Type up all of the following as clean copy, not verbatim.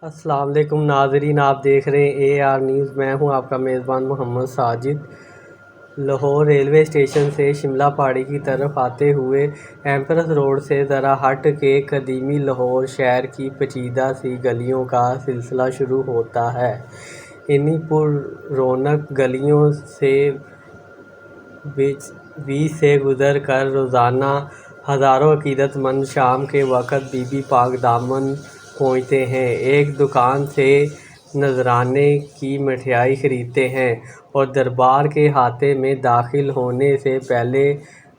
السلام علیکم ناظرین، آپ دیکھ رہے ہیں اے آر نیوز۔ میں ہوں آپ کا میزبان محمد ساجد۔ لاہور ریلوے اسٹیشن سے شملہ پاڑی کی طرف آتے ہوئے ایمپریس روڈ سے ذرا ہٹ کے قدیمی لاہور شہر کی پیچیدہ سی گلیوں کا سلسلہ شروع ہوتا ہے۔ انہی پر رونق گلیوں سے بیچ سے گزر کر روزانہ ہزاروں عقیدت مند شام کے وقت بی بی پاک دامن پہنچتے ہیں، ایک دکان سے نذرانے کی مٹھائی خریدتے ہیں اور دربار کے احاطے میں داخل ہونے سے پہلے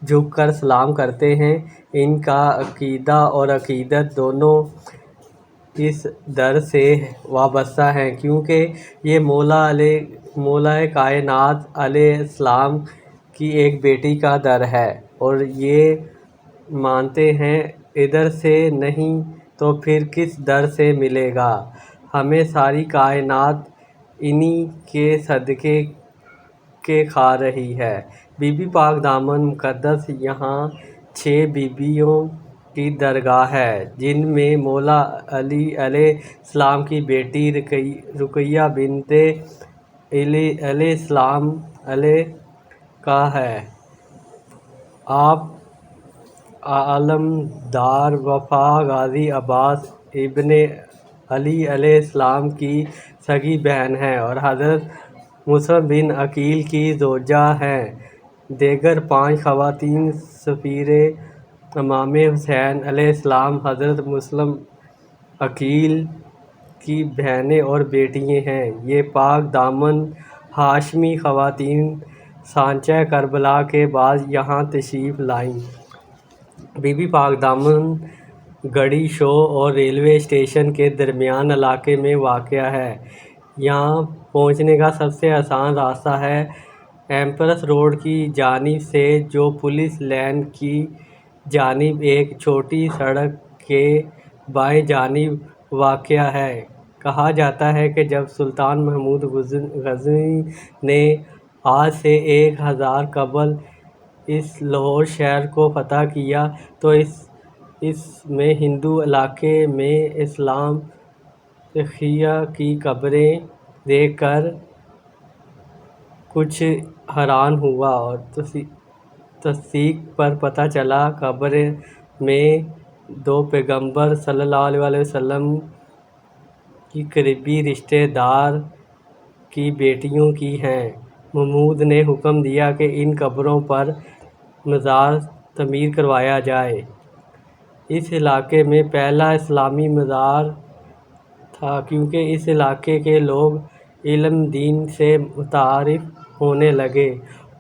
جھک کر سلام کرتے ہیں۔ ان کا عقیدہ اور عقیدت دونوں اس در سے وابستہ ہیں کیونکہ یہ مولا کائنات علیہ السلام کی ایک بیٹی کا در ہے، اور یہ مانتے ہیں ادھر سے نہیں تو پھر کس در سے ملے گا ہمیں، ساری کائنات انہی کے صدقے کے کھا رہی ہے۔ بی بی پاک دامن مقدس یہاں 6 بیبیوں کی درگاہ ہے، جن میں مولا علی علیہ السلام کی بیٹی رقیہ بنت علی علیہ السلام کا ہے۔ آپ علمدار وفا غازی عباس ابن علی علیہ السلام کی سگی بہن ہیں اور حضرت مسلم بن عقیل کی زوجہ ہیں۔ دیگر 5 خواتین سفیر امام حسین علیہ السلام حضرت مسلم عقیل کی بہنیں اور بیٹیاں ہیں۔ یہ پاک دامن ہاشمی خواتین سانچہ کربلا کے بعد یہاں تشریف لائیں۔ بی بی پاک دامن گڑھی شو اور ریلوے اسٹیشن کے درمیان علاقے میں واقع ہے۔ یہاں پہنچنے کا سب سے آسان راستہ ہے ایمپریس روڈ کی جانب سے، جو پولیس لائن کی جانب ایک چھوٹی سڑک کے بائیں جانب واقع ہے۔ کہا جاتا ہے کہ جب سلطان محمود غزنوی نے آج سے 1000 قبل اس لاہور شہر کو فتح کیا تو اس میں ہندو علاقے میں اسلام سیخیہ کی قبریں دیکھ کر کچھ حیران ہوا اور تحقیق پر پتہ چلا قبر میں 2 پیغمبر صلی اللہ علیہ وسلم کی قریبی رشتہ دار کی بیٹیوں کی ہیں۔ محمود نے حکم دیا کہ ان قبروں پر مزار تعمیر کروایا جائے۔ اس علاقے میں پہلا اسلامی مزار تھا کیونکہ اس علاقے کے لوگ علم دین سے متعارف ہونے لگے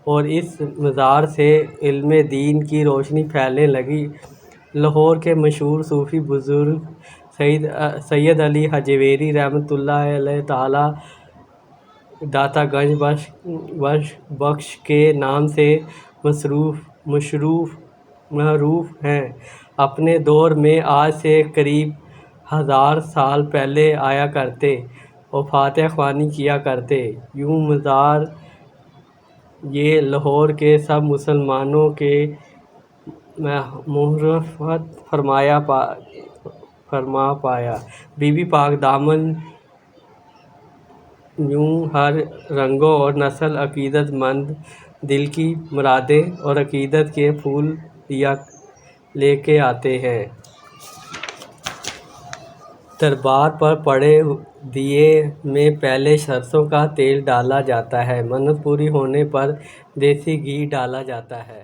اور اس مزار سے علم دین کی روشنی پھیلنے لگی۔ لاہور کے مشہور صوفی بزرگ سید علی ہجویری رحمۃ اللہ علیہ تعالیٰ داتا گنج بخش کے نام سے معروف ہیں، اپنے دور میں آج سے قریب 1000 سال پہلے آیا کرتے اور فاتح خوانی کیا کرتے۔ یوں مزار یہ لاہور کے سب مسلمانوں کے محفوظ فرما پایا۔ بی بی پاک دامن یوں ہر رنگوں اور نسل عقیدت مند دل کی مرادیں اور عقیدت کے پھول لے کے آتے ہیں۔ دربار پر پڑے دیے میں پہلے سرسوں کا تیل ڈالا جاتا ہے، منت پوری ہونے پر دیسی گھی ڈالا جاتا ہے۔